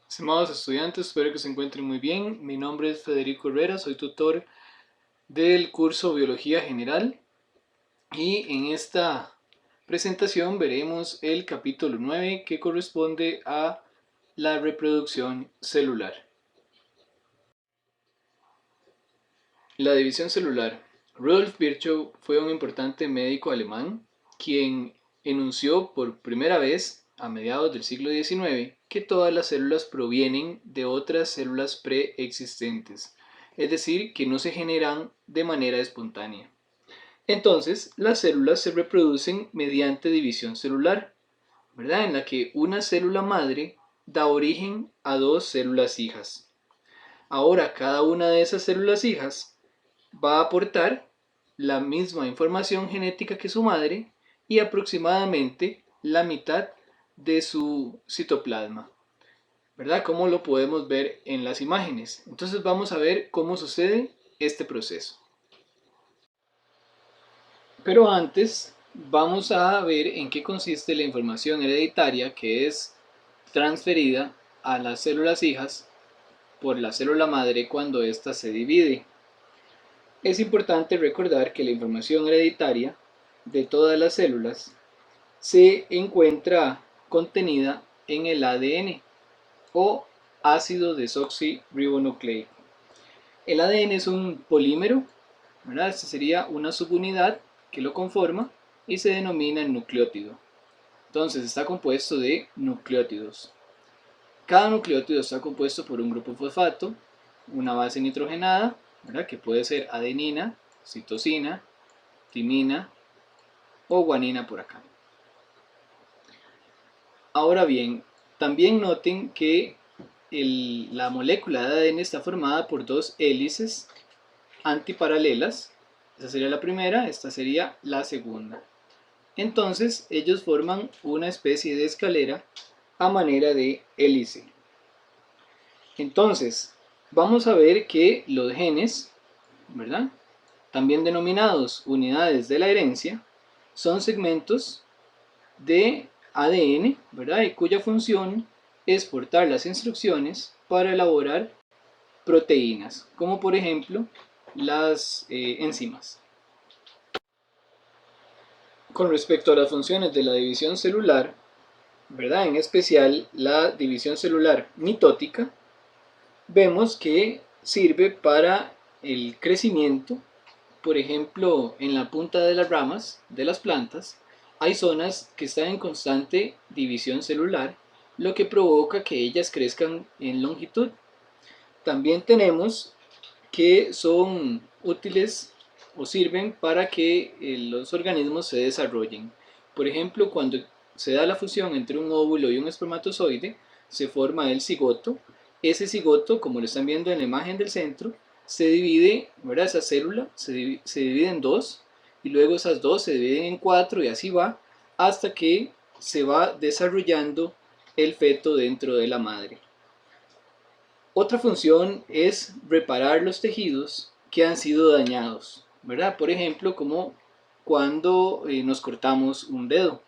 Estimados estudiantes, espero que se encuentren muy bien. Mi nombre es Federico Herrera, soy tutor del curso Biología General y en esta presentación veremos el capítulo 9 que corresponde a la reproducción celular. La división celular. Rudolf Virchow fue un importante médico alemán quien enunció por primera vez a mediados del siglo XIX que todas las células provienen de otras células preexistentes, es decir, que no se generan de manera espontánea. Entonces, las células se reproducen mediante división celular, ¿verdad? En la que una célula madre da origen a dos células hijas. Ahora, cada una de esas células hijas va a aportar la misma información genética que su madre y aproximadamente la mitad de su citoplasma, ¿verdad? Como lo podemos ver en las imágenes. Entonces vamos a ver cómo sucede este proceso. Pero antes vamos a ver en qué consiste la información hereditaria que es transferida a las células hijas por la célula madre cuando ésta se divide. Es importante recordar que la información hereditaria de todas las células se encuentra contenida en el ADN o ácido desoxirribonucleico. El ADN es un polímero, ¿verdad? Esta sería una subunidad que lo conforma y se denomina nucleótido. Entonces está compuesto de nucleótidos. Cada nucleótido está compuesto por un grupo fosfato, una base nitrogenada, ¿verdad? Que puede ser adenina, citosina, timina o guanina por acá. Ahora bien, también noten que la molécula de ADN está formada por dos hélices antiparalelas. Esta sería la primera, esta sería la segunda. Entonces ellos forman una especie de escalera a manera de hélice. Entonces, vamos a ver que los genes, ¿verdad?, también denominados unidades de la herencia, son segmentos de ADN, ¿verdad?, y cuya función es portar las instrucciones para elaborar proteínas, como por ejemplo las enzimas. Con respecto a las funciones de la división celular, ¿verdad?, en especial la división celular mitótica, vemos que sirve para el crecimiento. Por ejemplo, en la punta de las ramas de las plantas hay zonas que están en constante división celular, lo que provoca que ellas crezcan en longitud. También tenemos que son útiles o sirven para que los organismos se desarrollen. Por ejemplo, cuando se da la fusión entre un óvulo y un espermatozoide, se forma el cigoto. Ese cigoto, como lo están viendo en la imagen del centro, se divide, ¿verdad? Esa célula se divide en dos y luego esas dos se dividen en cuatro y así va hasta que se va desarrollando el feto dentro de la madre. Otra función es reparar los tejidos que han sido dañados, ¿verdad? Por ejemplo, como cuando nos cortamos un dedo,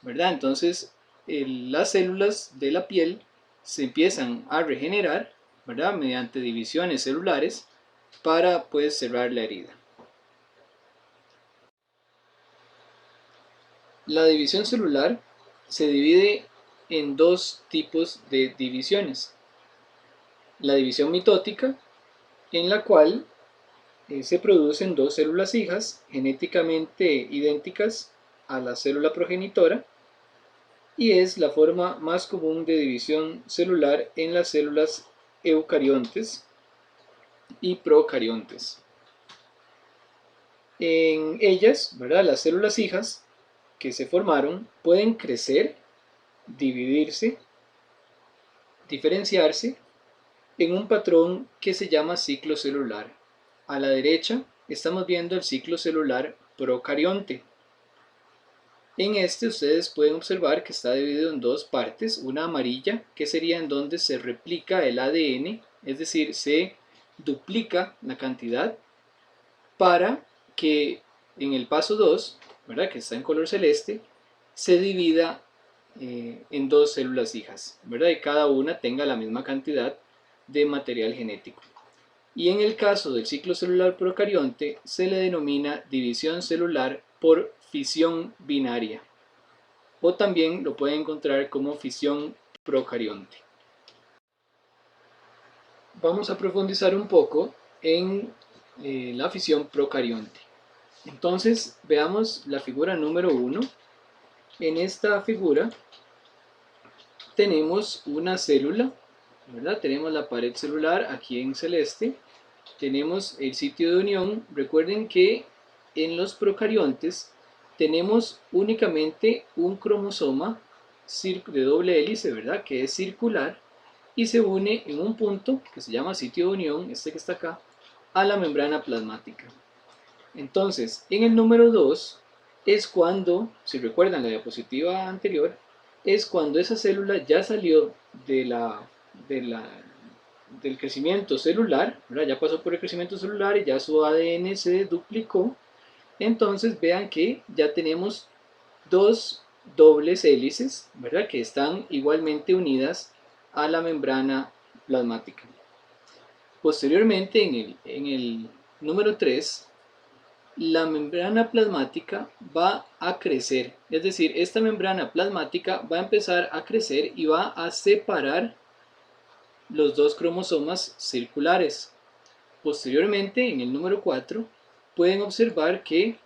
¿verdad? Entonces, las células de la piel se empiezan a regenerar, ¿verdad?, mediante divisiones celulares para, pues, cerrar la herida. La división celular se divide en dos tipos de divisiones. La división mitótica, en la cual se producen dos células hijas genéticamente idénticas a la célula progenitora, y es la forma más común de división celular en las células eucariontes y procariontes. En ellas, ¿verdad?, las células hijas que se formaron pueden crecer, dividirse, diferenciarse en un patrón que se llama ciclo celular. A la derecha estamos viendo el ciclo celular procarionte. En este ustedes pueden observar que está dividido en dos partes, una amarilla que sería en donde se replica el ADN, es decir, se duplica la cantidad para que en el paso 2, ¿verdad?, que está en color celeste, se divida en dos células hijas, ¿verdad? Y cada una tenga la misma cantidad de material genético. Y en el caso del ciclo celular procarionte se le denomina división celular por fisión binaria, o también lo pueden encontrar como fisión procarionte. Vamos a profundizar un poco en la fisión procarionte. Entonces veamos la figura número 1. En esta figura tenemos una célula, ¿verdad? Tenemos la pared celular aquí en celeste, tenemos el sitio de unión. Recuerden que en los procariontes tenemos únicamente un cromosoma de doble hélice, ¿verdad? Que es circular y se une en un punto que se llama sitio de unión, este que está acá, a la membrana plasmática. Entonces, en el número 2 es cuando, si recuerdan la diapositiva anterior, es cuando esa célula ya salió del crecimiento celular, ¿verdad? Ya pasó por el crecimiento celular y ya su ADN se duplicó. Entonces vean que ya tenemos dos dobles hélices, ¿verdad? Que están igualmente unidas a la membrana plasmática. Posteriormente, en el número 3, la membrana plasmática va a crecer, es decir, esta membrana plasmática va a empezar a crecer y va a separar los dos cromosomas circulares. Posteriormente, en el número 4, pueden observar que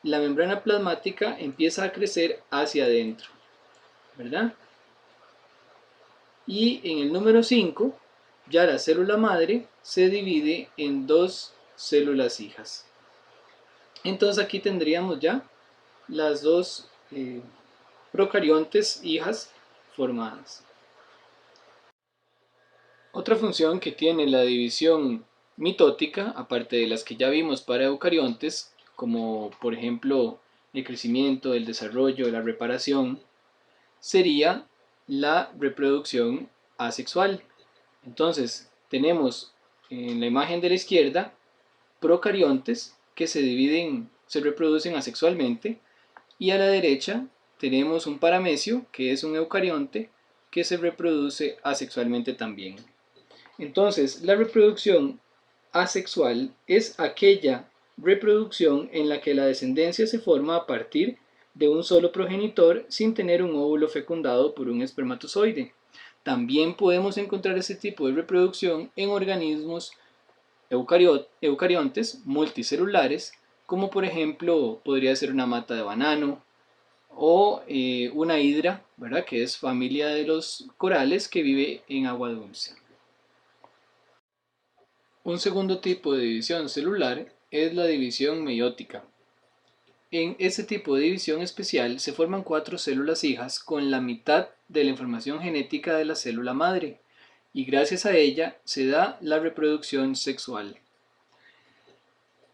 la membrana plasmática empieza a crecer hacia adentro, ¿verdad? Y en el número 5, ya la célula madre se divide en dos células hijas. Entonces aquí tendríamos ya las dos procariontes hijas formadas. Otra función que tiene la división mitótica, aparte de las que ya vimos para eucariontes, como por ejemplo el crecimiento, el desarrollo, la reparación, sería la reproducción asexual. Entonces tenemos en la imagen de la izquierda procariontes que se reproducen asexualmente, y a la derecha tenemos un paramecio que es un eucarionte que se reproduce asexualmente también. Entonces, la reproducción asexual es aquella reproducción en la que la descendencia se forma a partir de un solo progenitor sin tener un óvulo fecundado por un espermatozoide. También podemos encontrar este tipo de reproducción en organismos eucariontes multicelulares, como por ejemplo podría ser una mata de banano o una hidra, ¿verdad? Que es familia de los corales que vive en agua dulce. Un segundo tipo de división celular es la división meiótica. En este tipo de división especial se forman 4 células hijas con la mitad de la información genética de la célula madre, y gracias a ella se da la reproducción sexual.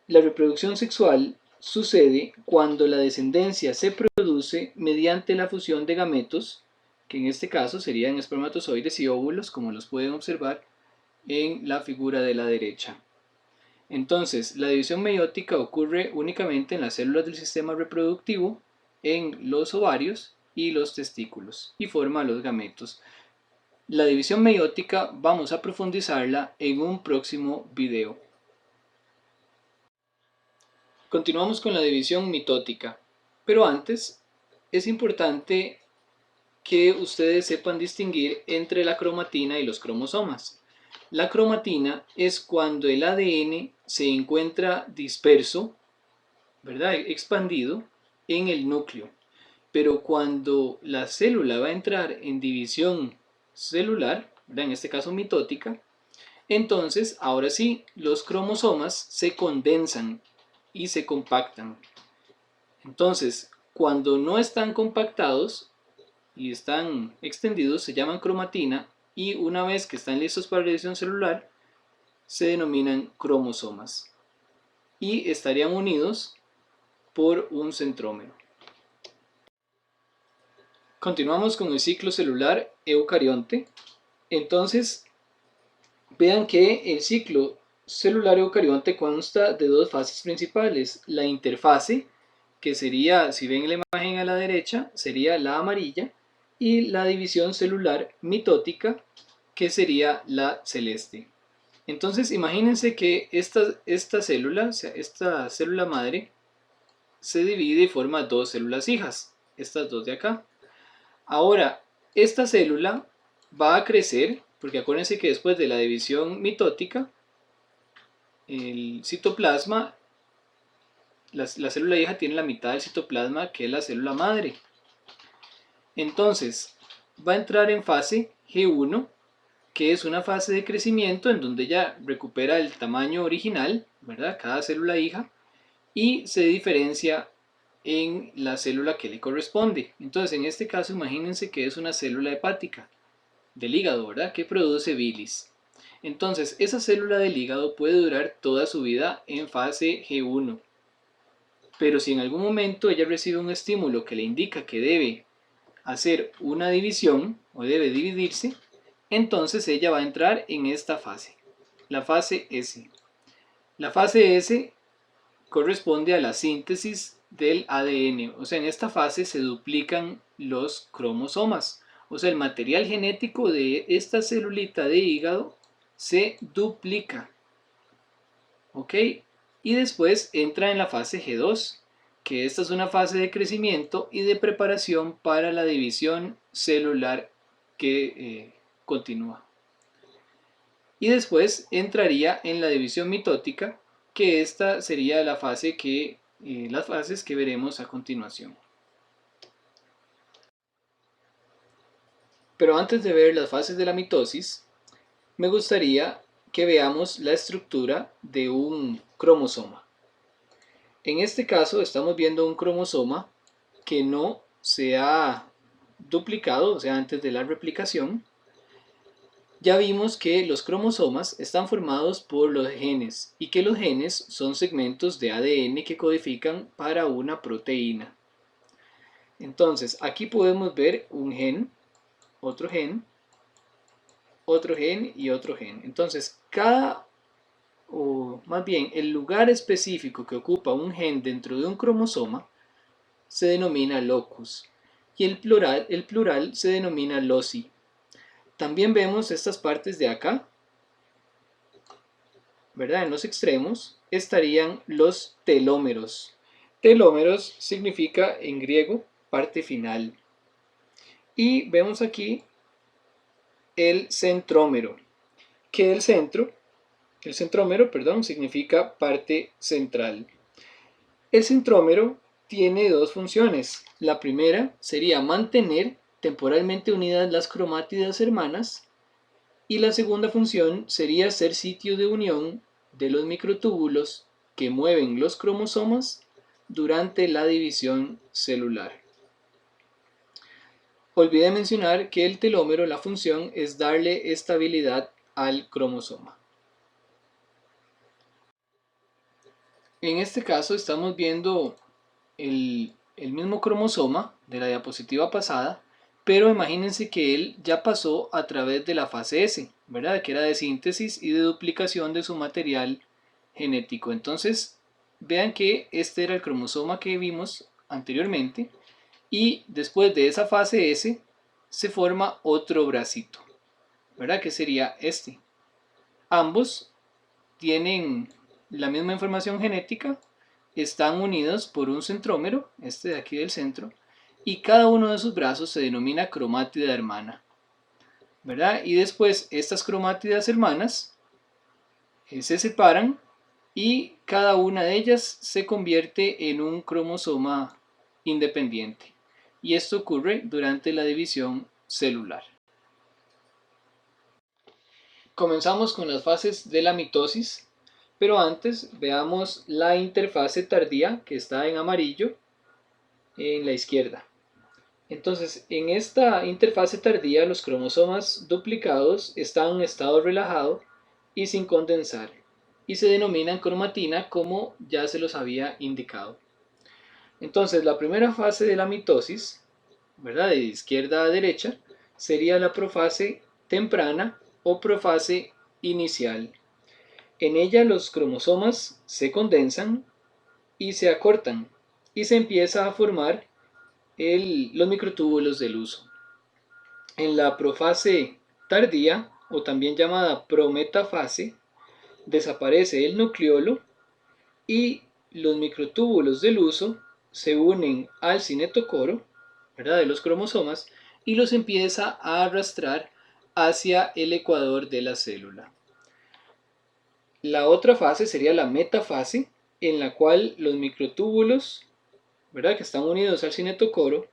La reproducción sexual sucede cuando la descendencia se produce mediante la fusión de gametos, que en este caso serían espermatozoides y óvulos, como los pueden observar en la figura de la derecha. Entonces, la división meiótica ocurre únicamente en las células del sistema reproductivo, en los ovarios y los testículos, y forma los gametos. La división meiótica vamos a profundizarla en un próximo video. Continuamos con la división mitótica, pero antes es importante que ustedes sepan distinguir entre la cromatina y los cromosomas. La cromatina es cuando el ADN se encuentra disperso, ¿verdad? Expandido en el núcleo. Pero cuando la célula va a entrar en división celular, ¿verdad? En este caso mitótica, entonces ahora sí los cromosomas se condensan y se compactan. Entonces, cuando no están compactados y están extendidos, se llaman cromatina, y una vez que están listos para la división celular, se denominan cromosomas y estarían unidos por un centrómero. Continuamos con el ciclo celular eucarionte. Entonces, vean que el ciclo celular eucarionte consta de dos fases principales: la interfase, que sería, si ven la imagen a la derecha, sería la amarilla, y la división celular mitótica, que sería la celeste. Entonces imagínense que esta célula, o sea, esta célula madre, se divide y forma dos células hijas, estas dos de acá. Ahora, esta célula va a crecer, porque acuérdense que después de la división mitótica, el citoplasma, la célula hija tiene la mitad del citoplasma que es la célula madre. Entonces, va a entrar en fase G1, que es una fase de crecimiento en donde ya recupera el tamaño original, ¿verdad? Cada célula hija, y se diferencia en la célula que le corresponde. Entonces, en este caso, imagínense que es una célula hepática del hígado, ¿verdad? Que produce bilis. Entonces, esa célula del hígado puede durar toda su vida en fase G1. Pero si en algún momento ella recibe un estímulo que le indica que debe hacer una división o debe dividirse, entonces ella va a entrar en esta fase, la fase S. La fase S corresponde a la síntesis del ADN, o sea, en esta fase se duplican los cromosomas, o sea, el material genético de esta celulita de hígado se duplica, ¿ok? Y después entra en la fase G2, que esta es una fase de crecimiento y de preparación para la división celular que continúa. Y después entraría en la división mitótica, que esta sería la fase las fases que veremos a continuación. Pero antes de ver las fases de la mitosis, me gustaría que veamos la estructura de un cromosoma. En este caso estamos viendo un cromosoma que no se ha duplicado, o sea, antes de la replicación. Ya vimos que los cromosomas están formados por los genes y que los genes son segmentos de ADN que codifican para una proteína. Entonces, aquí podemos ver un gen, otro gen, otro gen y otro gen. Entonces, o más bien, el lugar específico que ocupa un gen dentro de un cromosoma se denomina locus y el plural se denomina loci. También vemos estas partes de acá, ¿verdad? En los extremos estarían los telómeros. Telómeros significa en griego parte final. Y vemos aquí el centrómero, que el centrómero, perdón, significa parte central. El centrómero tiene dos funciones. La primera sería mantener temporalmente unidas las cromátidas hermanas y la segunda función sería ser sitio de unión de los microtúbulos que mueven los cromosomas durante la división celular. Olvidé mencionar que el telómero, la función es darle estabilidad al cromosoma. En este caso estamos viendo el mismo cromosoma de la diapositiva pasada, pero imagínense que él ya pasó a través de la fase S, ¿verdad? Que era de síntesis y de duplicación de su material genético. Entonces, vean que este era el cromosoma que vimos anteriormente y después de esa fase S se forma otro bracito, ¿verdad? Que sería este. Ambos tienen la misma información genética, están unidos por un centrómero, este de aquí del centro, y cada uno de sus brazos se denomina cromátida hermana, ¿verdad? Y después estas cromátidas hermanas se separan y cada una de ellas se convierte en un cromosoma independiente. Y esto ocurre durante la división celular. Comenzamos con las fases de la mitosis, pero antes veamos la interfase tardía que está en amarillo en la izquierda. Entonces, en esta interfase tardía los cromosomas duplicados están en estado relajado y sin condensar y se denominan cromatina como ya se los había indicado. Entonces, la primera fase de la mitosis, ¿verdad? De izquierda a derecha, sería la profase temprana o profase inicial. En ella los cromosomas se condensan y se acortan. y se empieza a formar los microtúbulos del uso. En la profase tardía, o también llamada prometafase, desaparece el nucleolo y los microtúbulos del uso se unen al cinetocoro, ¿verdad?, de los cromosomas, y los empieza a arrastrar hacia el ecuador de la célula. La otra fase sería la metafase, en la cual los microtúbulos, ¿verdad?, que están unidos al cinetocoro,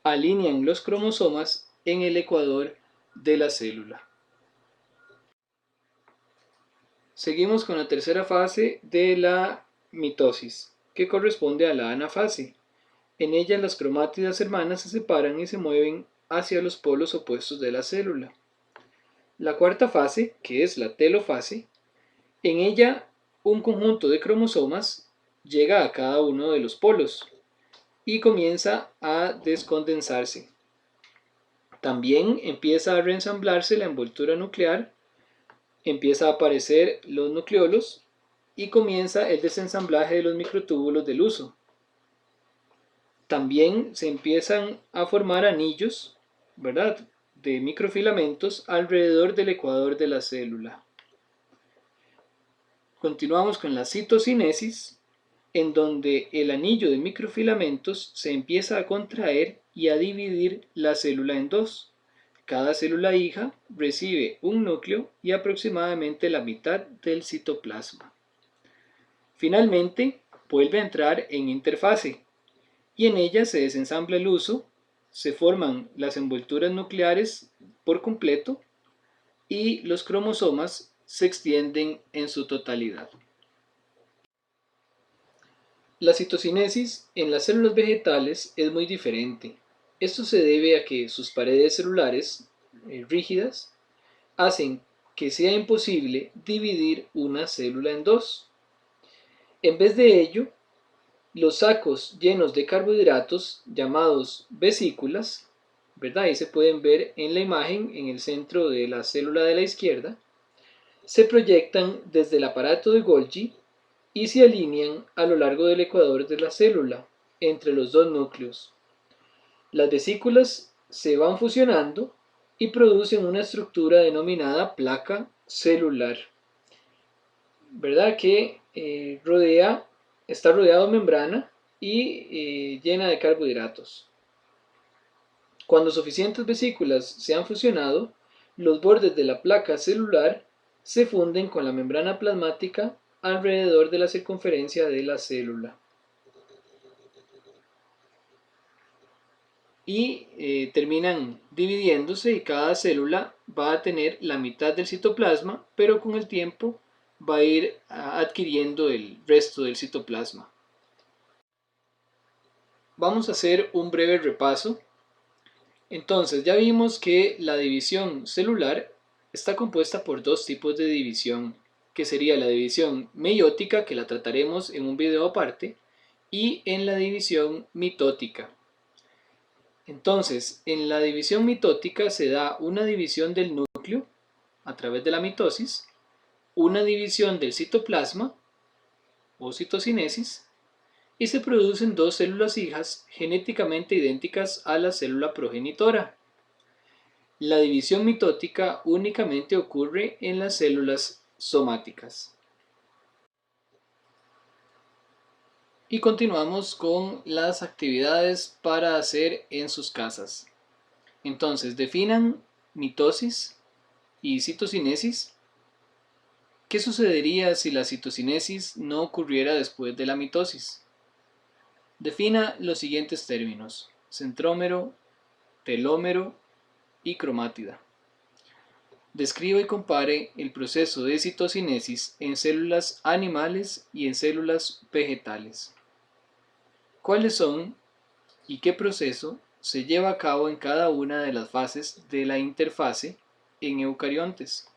alinean los cromosomas en el ecuador de la célula. Seguimos con la tercera fase de la mitosis, que corresponde a la anafase. En ella las cromátidas hermanas se separan y se mueven hacia los polos opuestos de la célula. La cuarta fase, que es la telofase, en ella un conjunto de cromosomas llega a cada uno de los polos y comienza a descondensarse. También empieza a reensamblarse la envoltura nuclear, empieza a aparecer los nucleolos y comienza el desensamblaje de los microtúbulos del uso. También se empiezan a formar anillos, ¿verdad?, de microfilamentos alrededor del ecuador de la célula. Continuamos con la citocinesis, en donde el anillo de microfilamentos se empieza a contraer y a dividir la célula en dos. Cada célula hija recibe un núcleo y aproximadamente la mitad del citoplasma. Finalmente, vuelve a entrar en interfase y en ella se desensambla el uso, se forman las envolturas nucleares por completo y los cromosomas se extienden en su totalidad. La citocinesis en las células vegetales es muy diferente. Esto se debe a que sus paredes celulares rígidas hacen que sea imposible dividir una célula en dos. En vez de ello, los sacos llenos de carbohidratos, llamados vesículas, ¿verdad?, ahí se pueden ver en la imagen en el centro de la célula de la izquierda, se proyectan desde el aparato de Golgi y se alinean a lo largo del ecuador de la célula, entre los dos núcleos. Las vesículas se van fusionando y producen una estructura denominada placa celular, ¿verdad?, que está rodeado de membrana y llena de carbohidratos. Cuando suficientes vesículas se han fusionado, los bordes de la placa celular se funden con la membrana plasmática alrededor de la circunferencia de la célula. Y terminan dividiéndose y cada célula va a tener la mitad del citoplasma, pero con el tiempo va a ir adquiriendo el resto del citoplasma. Vamos a hacer un breve repaso. Entonces, ya vimos que la división celular está compuesta por dos tipos de división, que sería la división meiótica, que la trataremos en un video aparte, y en la división mitótica. Entonces, en la división mitótica se da una división del núcleo a través de la mitosis, una división del citoplasma o citocinesis, y se producen dos células hijas genéticamente idénticas a la célula progenitora. La división mitótica únicamente ocurre en las células somáticas. Y continuamos con las actividades para hacer en sus casas. Entonces, definan mitosis y citocinesis. ¿Qué sucedería si la citocinesis no ocurriera después de la mitosis? Defina los siguientes términos: centrómero, telómero y cromátida. Describa y compare el proceso de citocinesis en células animales y en células vegetales. ¿Cuáles son y qué proceso se lleva a cabo en cada una de las fases de la interfase en eucariontes?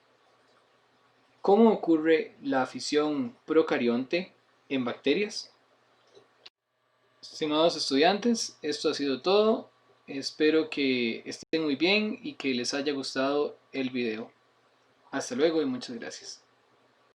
¿Cómo ocurre la fisión procarionte en bacterias? Estimados estudiantes, esto ha sido todo. Espero que estén muy bien y que les haya gustado el video. Hasta luego y muchas gracias.